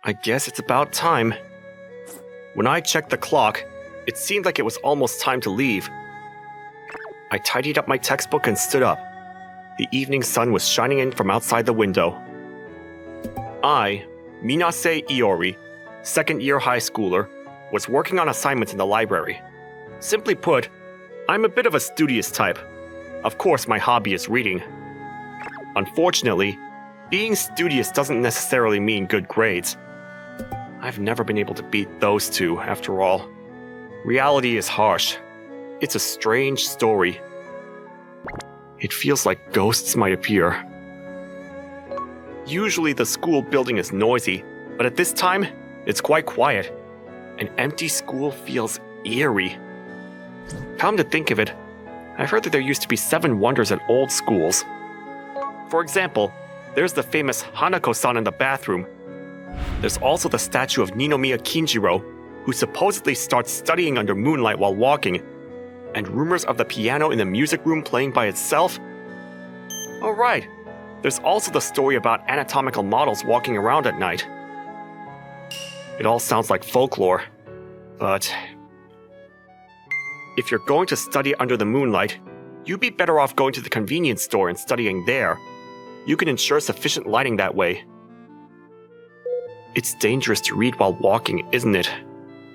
I guess it's about time. When I checked the clock, it seemed like it was almost time to leave. I tidied up my textbook and stood up. The evening sun was shining in from outside the window. I, Minase Iori, second-year high schooler, was working on assignments in the library. Simply put, I'm a bit of a studious type. Of course, my hobby is reading. Unfortunately, being studious doesn't necessarily mean good grades. I've never been able to beat those two, after all. Reality is harsh. It's a strange story. It feels like ghosts might appear. Usually the school building is noisy, but at this time, it's quite quiet. An empty school feels eerie. Come to think of it, I heard that there used to be 7 wonders at old schools. For example, there's the famous Hanako-san in the bathroom. There's also the statue of Ninomiya Kinjiro, who supposedly starts studying under moonlight while walking, and rumors of the piano in the music room playing by itself. Oh right, there's also the story about anatomical models walking around at night. It all sounds like folklore, but if you're going to study under the moonlight, you'd be better off going to the convenience store and studying there. You can ensure sufficient lighting that way. It's dangerous to read while walking, isn't it?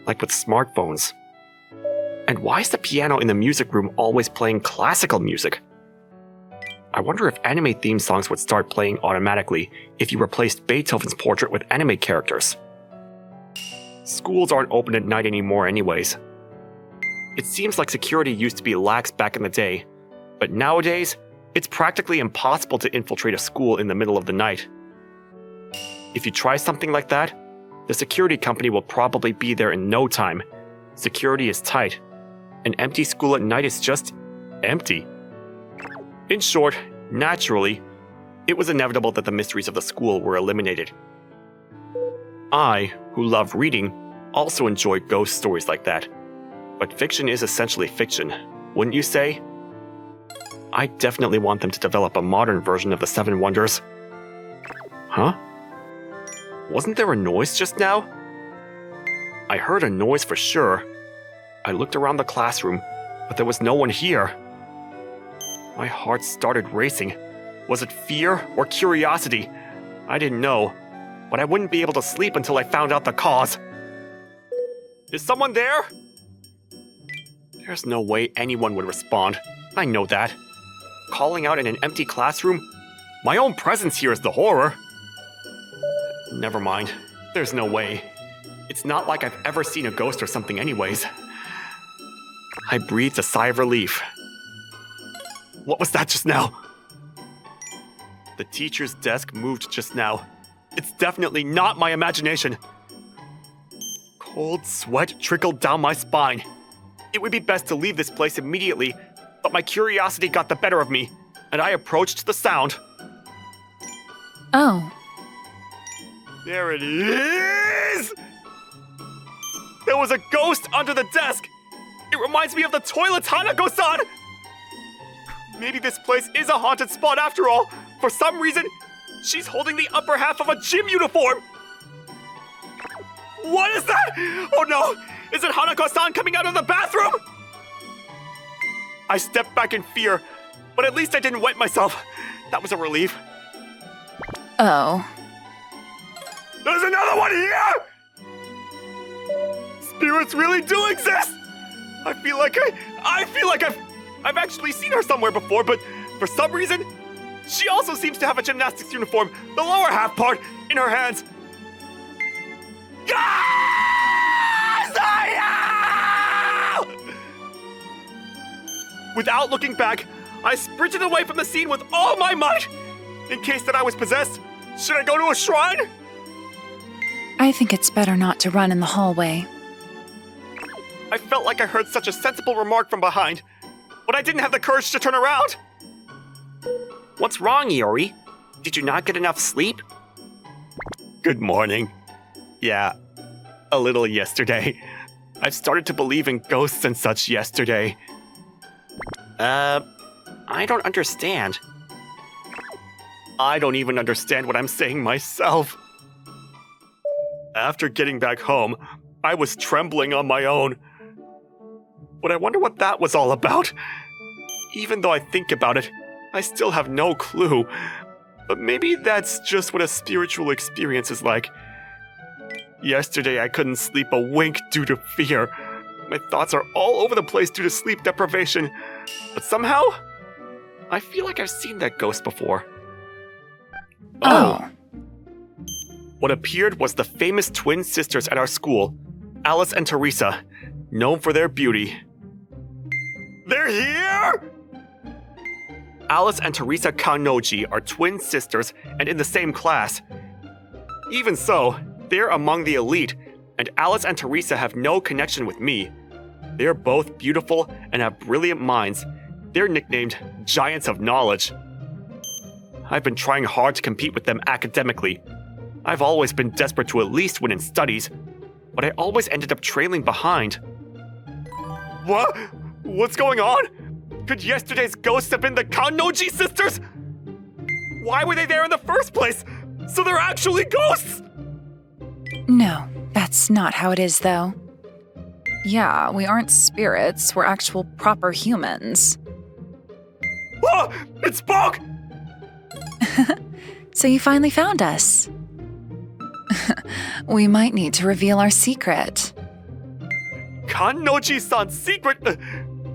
Like with smartphones. And why is the piano in the music room always playing classical music? I wonder if anime theme songs would start playing automatically if you replaced Beethoven's portrait with anime characters. Schools aren't open at night anymore anyways. It seems like security used to be lax back in the day, but nowadays, it's practically impossible to infiltrate a school in the middle of the night. If you try something like that, the security company will probably be there in no time. Security is tight. An empty school at night is just empty. In short, naturally, it was inevitable that the mysteries of the school were eliminated. I, who love reading, also enjoy ghost stories like that. But fiction is essentially fiction, wouldn't you say? I definitely want them to develop a modern version of the 7 Wonders. Huh? Wasn't there a noise just now? I heard a noise for sure. I looked around the classroom, but there was no one here. My heart started racing. Was it fear or curiosity? I didn't know, but I wouldn't be able to sleep until I found out the cause. Is someone there? There's no way anyone would respond. I know that. Calling out in an empty classroom? My own presence here is the horror. Never mind. There's no way. It's not like I've ever seen a ghost or something anyways. I breathed a sigh of relief. What was that just now? The teacher's desk moved just now. It's definitely not my imagination. Cold sweat trickled down my spine. It would be best to leave this place immediately, but my curiosity got the better of me, and I approached the sound. Oh. There it is! There was a ghost under the desk! It reminds me of the toilet Hanako-san! Maybe this place is a haunted spot after all. For some reason, she's holding the upper half of a gym uniform! What is that? Oh no! Is it Hanako-san coming out of the bathroom? I stepped back in fear, but at least I didn't wet myself. That was a relief. Oh. There's another one here! Spirits really do exist! I feel like I've actually seen her somewhere before, but for some reason, she also seems to have a gymnastics uniform, the lower half part, in her hands. Without looking back, I sprinted away from the scene with all my might. In case that I was possessed, should I go to a shrine? I think it's better not to run in the hallway. I felt like I heard such a sensible remark from behind, but I didn't have the courage to turn around. What's wrong, Iori? Did you not get enough sleep? Good morning. Yeah, a little yesterday. I've started to believe in ghosts and such yesterday. I don't understand. I don't even understand what I'm saying myself. After getting back home, I was trembling on my own. But I wonder what that was all about. Even though I think about it, I still have no clue. But maybe that's just what a spiritual experience is like. Yesterday I couldn't sleep a wink due to fear. My thoughts are all over the place due to sleep deprivation. But somehow, I feel like I've seen that ghost before. Oh. What appeared was the famous twin sisters at our school, Alice and Teresa, known for their beauty. They're here! Alice and Teresa Kanoji are twin sisters and in the same class. Even so, they're among the elite, and Alice and Teresa have no connection with me. They're both beautiful and have brilliant minds. They're nicknamed Giants of Knowledge. I've been trying hard to compete with them academically. I've always been desperate to at least win in studies, but I always ended up trailing behind. What? What's going on? Could yesterday's ghosts have been the Kanoji sisters? Why were they there in the first place? So they're actually ghosts? No, that's not how it is, though. Yeah, we aren't spirits, we're actual proper humans. Oh, it spoke! So you finally found us. We might need to reveal our secret. Kanoji-san's secret?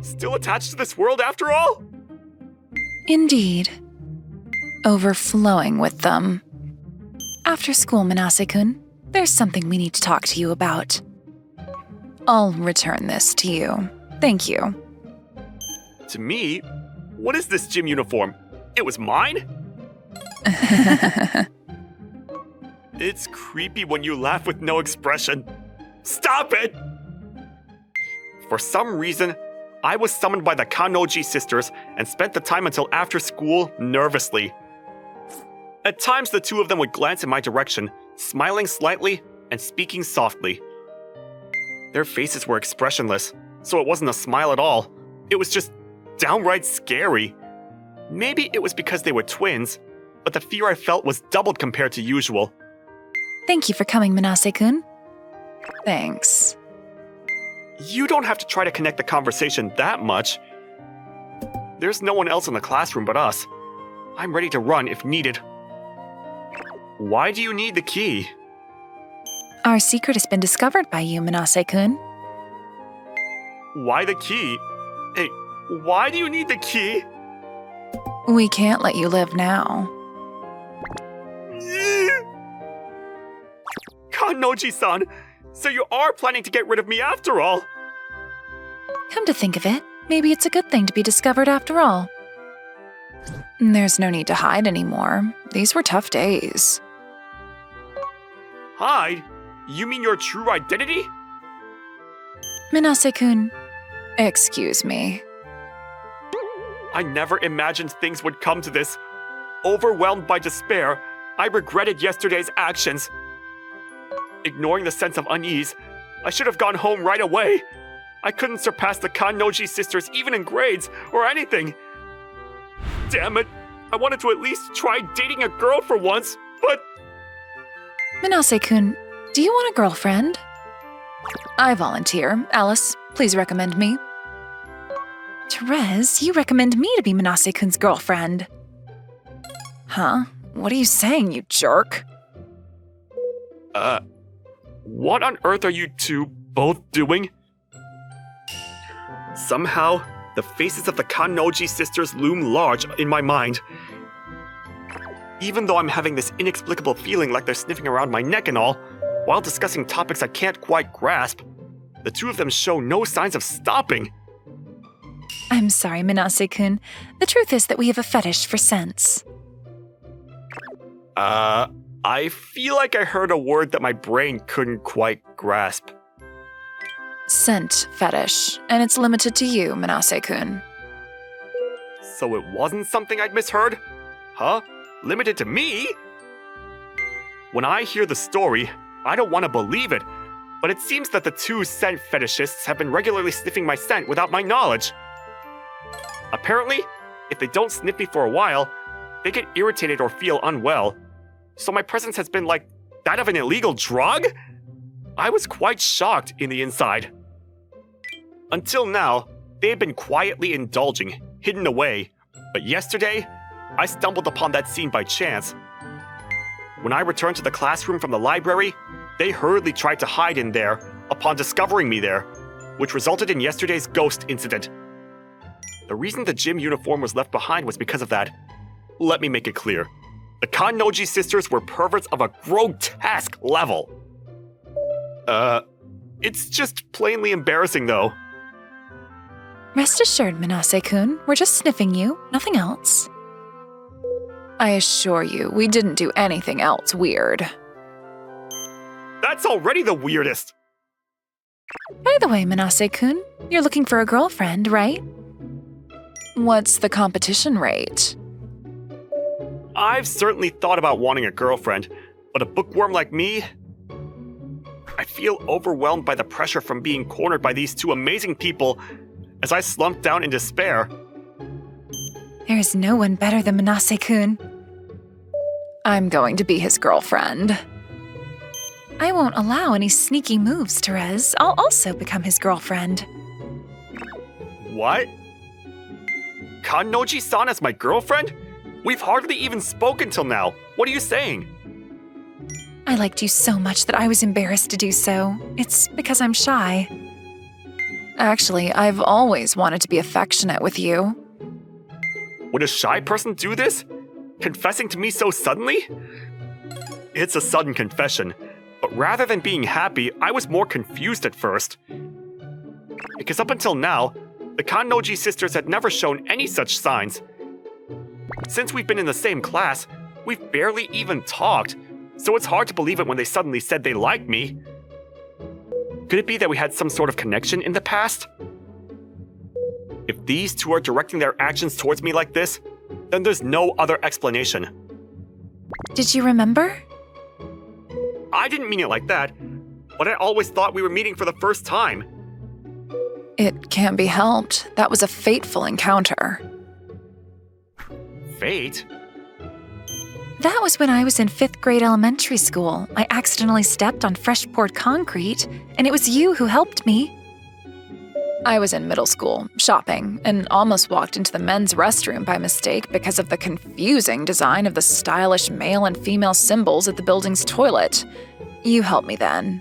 Still attached to this world after all? Indeed. Overflowing with them. After school, Manase-kun, there's something we need to talk to you about. I'll return this to you. Thank you. To me? What is this gym uniform? It was mine? It's creepy when you laugh with no expression. Stop it! For some reason, I was summoned by the Kanoji sisters and spent the time until after school nervously. At times, the two of them would glance in my direction, smiling slightly and speaking softly. Their faces were expressionless, so it wasn't a smile at all. It was just downright scary. Maybe it was because they were twins, but the fear I felt was doubled compared to usual. Thank you for coming, Manase-kun. Thanks. You don't have to try to connect the conversation that much. There's no one else in the classroom but us. I'm ready to run if needed. Why do you need the key? Our secret has been discovered by you, Manase-kun. Why the key? Hey, why do you need the key? We can't let you live now. Kanoji-san, so you are planning to get rid of me after all? Come to think of it, maybe it's a good thing to be discovered after all. There's no need to hide anymore. These were tough days. Hide? You mean your true identity? Manase-kun, excuse me. I never imagined things would come to this. Overwhelmed by despair, I regretted yesterday's actions. Ignoring the sense of unease, I should have gone home right away. I couldn't surpass the Kanoji sisters even in grades or anything. Damn it, I wanted to at least try dating a girl for once, but... Manase-kun, do you want a girlfriend? I volunteer. Alice, please recommend me. Therese, you recommend me to be Manase-kun's girlfriend. Huh? What are you saying, you jerk? What on earth are you two both doing? Somehow, the faces of the Kanoji sisters loom large in my mind. Even though I'm having this inexplicable feeling like they're sniffing around my neck and all, while discussing topics I can't quite grasp, the two of them show no signs of stopping. I'm sorry, Manase-kun. The truth is that we have a fetish for scents. I feel like I heard a word that my brain couldn't quite grasp. Scent fetish, and it's limited to you, Manase-kun. So it wasn't something I'd misheard? Huh? Limited to me? When I hear the story, I don't want to believe it, but it seems that the two scent fetishists have been regularly sniffing my scent without my knowledge. Apparently, if they don't sniff me for a while, they get irritated or feel unwell. So my presence has been like that of an illegal drug? I was quite shocked in the inside. Until now, they had been quietly indulging, hidden away, but yesterday, I stumbled upon that scene by chance. When I returned to the classroom from the library, they hurriedly tried to hide in there upon discovering me there, which resulted in yesterday's ghost incident. The reason the gym uniform was left behind was because of that. Let me make it clear. The Kannoji sisters were perverts of a grotesque level. It's just plainly embarrassing though. Rest assured, Manase-kun, we're just sniffing you, nothing else. I assure you, we didn't do anything else weird. That's already the weirdest! By the way, Manase-kun, you're looking for a girlfriend, right? What's the competition rate? I've certainly thought about wanting a girlfriend, but a bookworm like me? I feel overwhelmed by the pressure from being cornered by these two amazing people as I slump down in despair. There is no one better than Manase-kun. I'm going to be his girlfriend. I won't allow any sneaky moves, Therese. I'll also become his girlfriend. What? Kannoji-san as my girlfriend? We've hardly even spoken till now. What are you saying? I liked you so much that I was embarrassed to do so. It's because I'm shy. Actually, I've always wanted to be affectionate with you. Would a shy person do this? Confessing to me so suddenly? It's a sudden confession, but rather than being happy, I was more confused at first. Because up until now, the Kannoji sisters had never shown any such signs. Since we've been in the same class, we've barely even talked, so it's hard to believe it when they suddenly said they liked me. Could it be that we had some sort of connection in the past? If these two are directing their actions towards me like this, then there's no other explanation. Did you remember? I didn't mean it like that, but I always thought we were meeting for the first time. It can't be helped. That was a fateful encounter. Fate? That was when I was in 5th grade elementary school. I accidentally stepped on fresh poured concrete, and it was you who helped me. I was in middle school, shopping, and almost walked into the men's restroom by mistake because of the confusing design of the stylish male and female symbols at the building's toilet. You helped me then.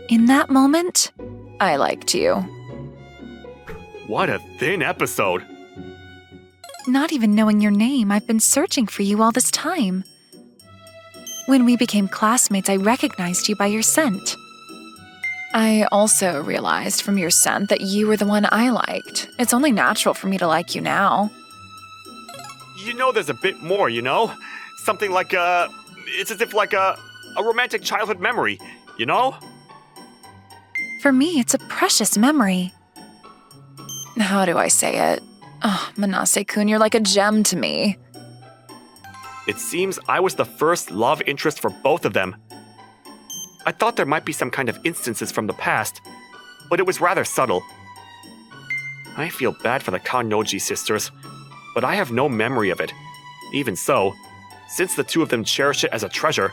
In that moment, I liked you. What a thin episode. Not even knowing your name, I've been searching for you all this time. When we became classmates, I recognized you by your scent. I also realized from your scent that you were the one I liked. It's only natural for me to like you now. You know there's a bit more, you know? Something like it's as if like a romantic childhood memory, you know? For me, it's a precious memory. How do I say it? Oh, Manase-kun, you're like a gem to me. It seems I was the first love interest for both of them. I thought there might be some kind of instances from the past, but it was rather subtle. I feel bad for the Kannoji sisters, but I have no memory of it. Even so, since the two of them cherish it as a treasure,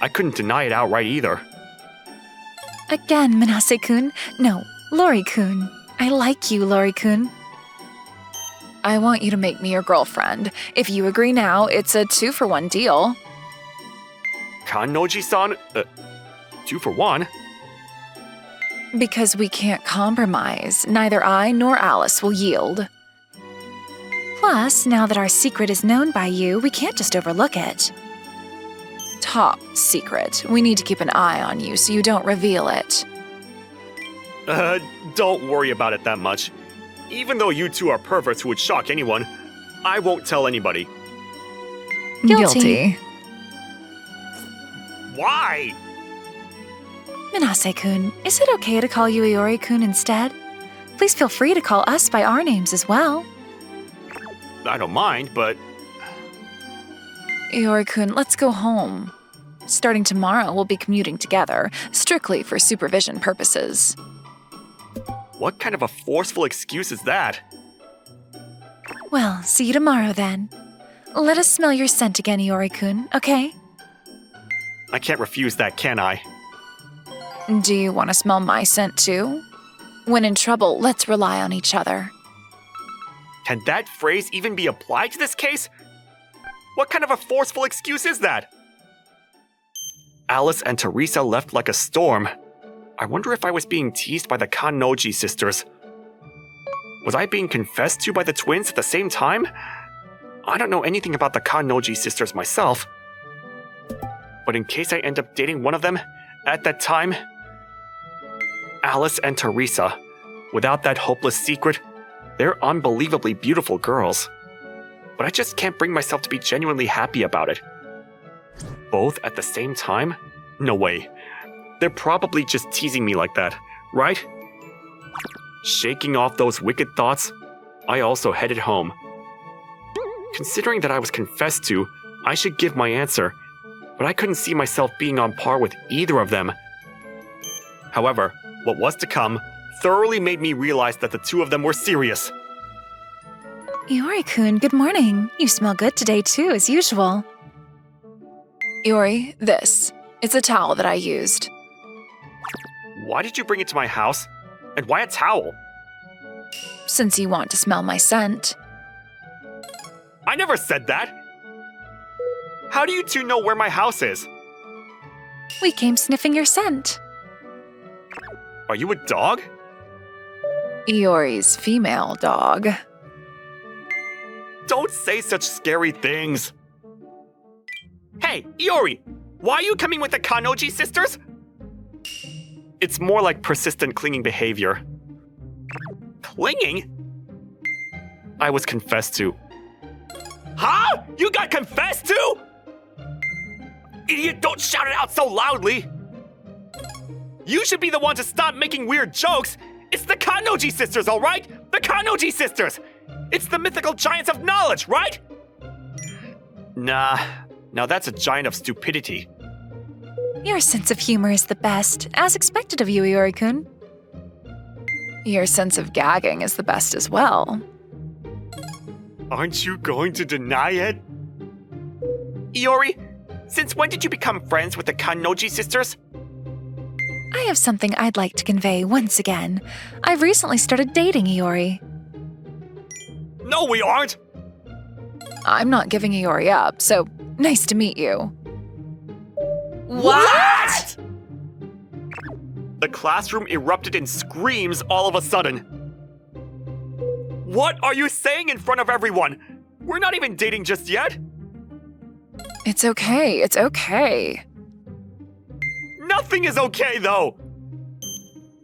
I couldn't deny it outright either. Again, Manase-kun. No, Lori-kun. I like you, Lori-kun. I want you to make me your girlfriend. If you agree now, it's a 2-for-1 deal. Kannoji-san? 2 for 1? Because we can't compromise. Neither I nor Alice will yield. Plus, now that our secret is known by you, we can't just overlook it. Top secret. We need to keep an eye on you so you don't reveal it. Don't worry about it that much. Even though you two are perverts who would shock anyone, I won't tell anybody. Guilty. Why? Manase-kun, is it okay to call you Iori-kun instead? Please feel free to call us by our names as well. I don't mind, but... Iori-kun, let's go home. Starting tomorrow, we'll be commuting together, strictly for supervision purposes. What kind of a forceful excuse is that? Well, see you tomorrow then. Let us smell your scent again, Iori-kun, okay? I can't refuse that, can I? Do you want to smell my scent too? When in trouble, let's rely on each other. Can that phrase even be applied to this case? What kind of a forceful excuse is that? Alice and Teresa left like a storm. I wonder if I was being teased by the Kannoji sisters. Was I being confessed to by the twins at the same time? I don't know anything about the Kannoji sisters myself. But in case I end up dating one of them, at that time, Alice and Teresa, without that hopeless secret, they're unbelievably beautiful girls. But I just can't bring myself to be genuinely happy about it. Both at the same time? No way. They're probably just teasing me like that, right? Shaking off those wicked thoughts, I also headed home. Considering that I was confessed to, I should give my answer, but I couldn't see myself being on par with either of them. However, what was to come thoroughly made me realize that the two of them were serious. Iori-kun, good morning. You smell good today too, as usual. Iori, this. It's a towel that I used. Why did you bring it to my house? And why a towel? Since you want to smell my scent. I never said that! How do you two know where my house is? We came sniffing your scent. Are you a dog? Iori's female dog. Don't say such scary things. Hey, Iori! Why are you coming with the Kannoji sisters? It's more like persistent clinging behavior. Clinging? I was confessed to. Huh? You got confessed to? Idiot, don't shout it out so loudly! You should be the one to stop making weird jokes! It's the Kannoji sisters, alright? The Kannoji sisters! It's the mythical giants of knowledge, right? Nah, now that's a giant of stupidity. Your sense of humor is the best, as expected of you, Iori-kun. Your sense of gagging is the best as well. Aren't you going to deny it? Iori, since when did you become friends with the Kannoji sisters? I have something I'd like to convey once again. I've recently started dating Iori. No, we aren't! I'm not giving Iori up, so nice to meet you. What? The classroom erupted in screams all of a sudden. What are you saying in front of everyone? We're not even dating just yet. It's okay, it's okay. Nothing is okay, though.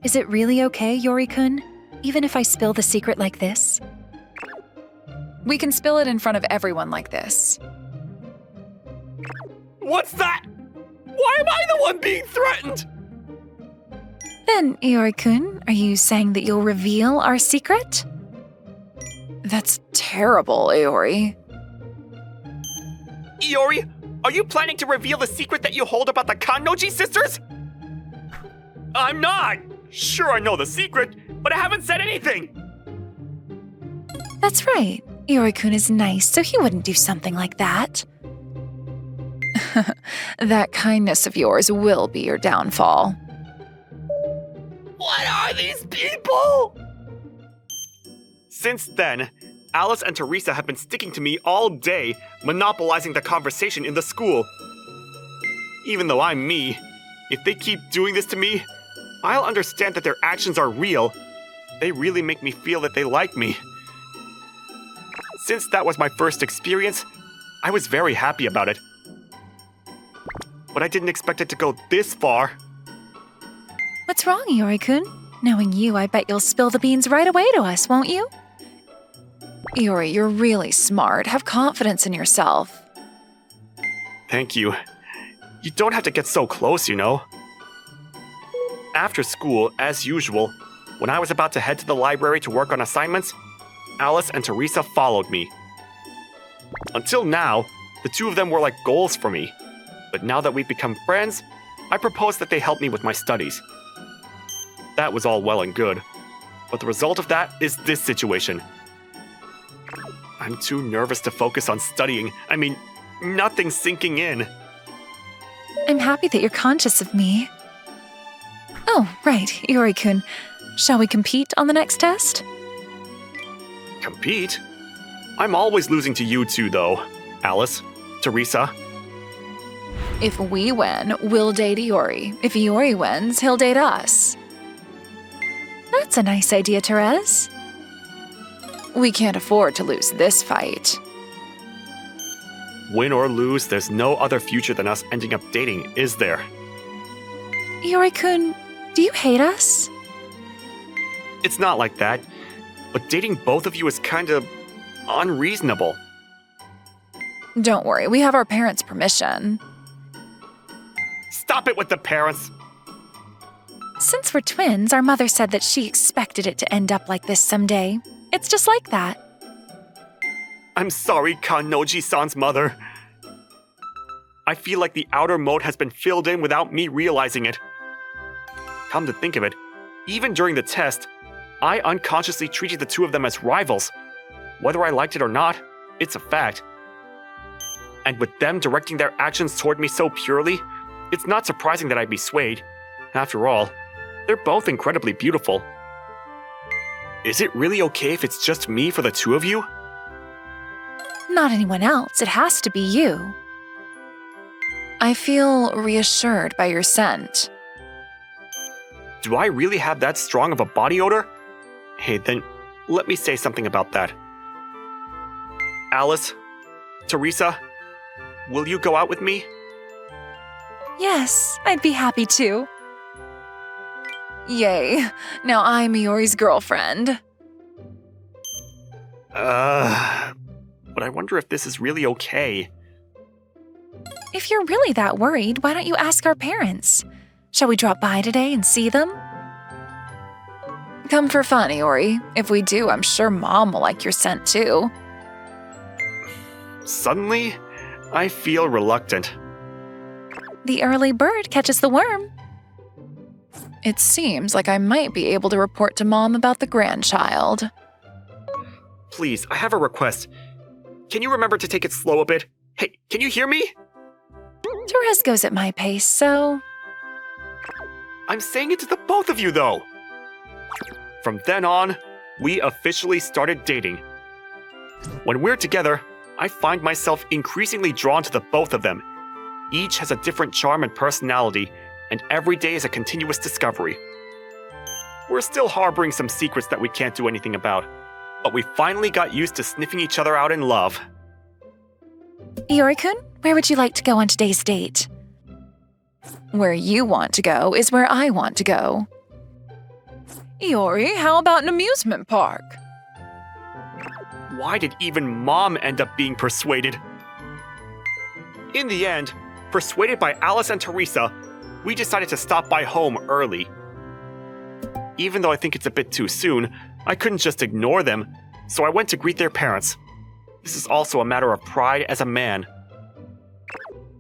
Is it really okay, Iori-kun? Even if I spill the secret like this? We can spill it in front of everyone like this. What's that? Why am I the one being threatened? Then, Iori-kun, are you saying that you'll reveal our secret? That's terrible, Iori. Iori, are you planning to reveal the secret that you hold about the Kannoji sisters? I'm not! Sure, I know the secret, but I haven't said anything! That's right. Iori-kun is nice, so he wouldn't do something like that. That kindness of yours will be your downfall. What are these people? Since then, Alice and Teresa have been sticking to me all day, monopolizing the conversation in the school. Even though I'm me, if they keep doing this to me, I'll understand that their actions are real. They really make me feel that they like me. Since that was my first experience, I was very happy about it. But I didn't expect it to go this far. What's wrong, Iori-kun? Knowing you, I bet you'll spill the beans right away to us, won't you? Iori, you're really smart. Have confidence in yourself. Thank you. You don't have to get so close, you know. After school, as usual, when I was about to head to the library to work on assignments, Alice and Teresa followed me. Until now, the two of them were like goals for me. But now that we've become friends, I proposed that they help me with my studies. That was all well and good, but the result of that is this situation. I'm too nervous to focus on studying. I mean, nothing's sinking in. I'm happy that you're conscious of me. Oh, right, Iori-kun. Shall we compete on the next test? Compete? I'm always losing to you two, though. Alice, Teresa. If we win, we'll date Iori. If Iori wins, he'll date us. That's a nice idea, Therese. We can't afford to lose this fight. Win or lose, there's no other future than us ending up dating, is there? Iori-kun, do you hate us? It's not like that, but dating both of you is kind of unreasonable. Don't worry, we have our parents' permission. Stop it with the parents! Since we're twins, our mother said that she expected it to end up like this someday. It's just like that. I'm sorry, Kannoji-san's mother. I feel like the outer moat has been filled in without me realizing it. Come to think of it, even during the test, I unconsciously treated the two of them as rivals. Whether I liked it or not, it's a fact. And with them directing their actions toward me so purely, it's not surprising that I'd be swayed. After all, they're both incredibly beautiful. Is it really okay if it's just me for the two of you? Not anyone else, it has to be you. I feel reassured by your scent. Do I really have that strong of a body odor? Hey, then let me say something about that. Alice, Teresa, will you go out with me? Yes, I'd be happy to. Yay, now I'm Iori's girlfriend. But I wonder if this is really okay. If you're really that worried, why don't you ask our parents? Shall we drop by today and see them? Come for fun, Iori. If we do, I'm sure Mom will like your scent too. Suddenly, I feel reluctant. The early bird catches the worm. It seems like I might be able to report to Mom about the grandchild. Please, I have a request. Can you remember to take it slow a bit? Hey, can you hear me? Therese goes at my pace, so... I'm saying it to the both of you, though. From then on, we officially started dating. When we're together, I find myself increasingly drawn to the both of them. Each has a different charm and personality, and every day is a continuous discovery. We're still harboring some secrets that we can't do anything about, but we finally got used to sniffing each other out in love. Iori-kun, where would you like to go on today's date? Where you want to go is where I want to go. Iori, how about an amusement park? Why did even Mom end up being persuaded? In the end, persuaded by Alice and Teresa, we decided to stop by home early. Even though I think it's a bit too soon, I couldn't just ignore them, so I went to greet their parents. This is also a matter of pride as a man.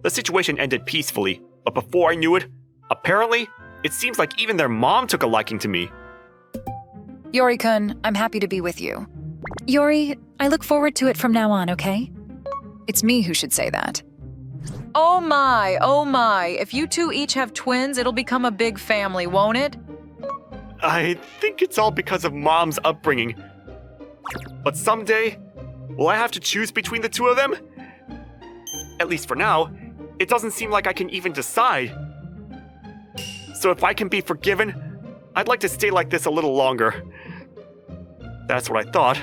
The situation ended peacefully, but before I knew it, apparently, it seems like even their mom took a liking to me. Iori-kun, I'm happy to be with you. Iori, I look forward to it from now on, okay? It's me who should say that. Oh my, if you two each have twins, it'll become a big family, won't it? I think it's all because of Mom's upbringing. But someday, will I have to choose between the two of them? At least for now, it doesn't seem like I can even decide. So if I can be forgiven, I'd like to stay like this a little longer. That's what I thought.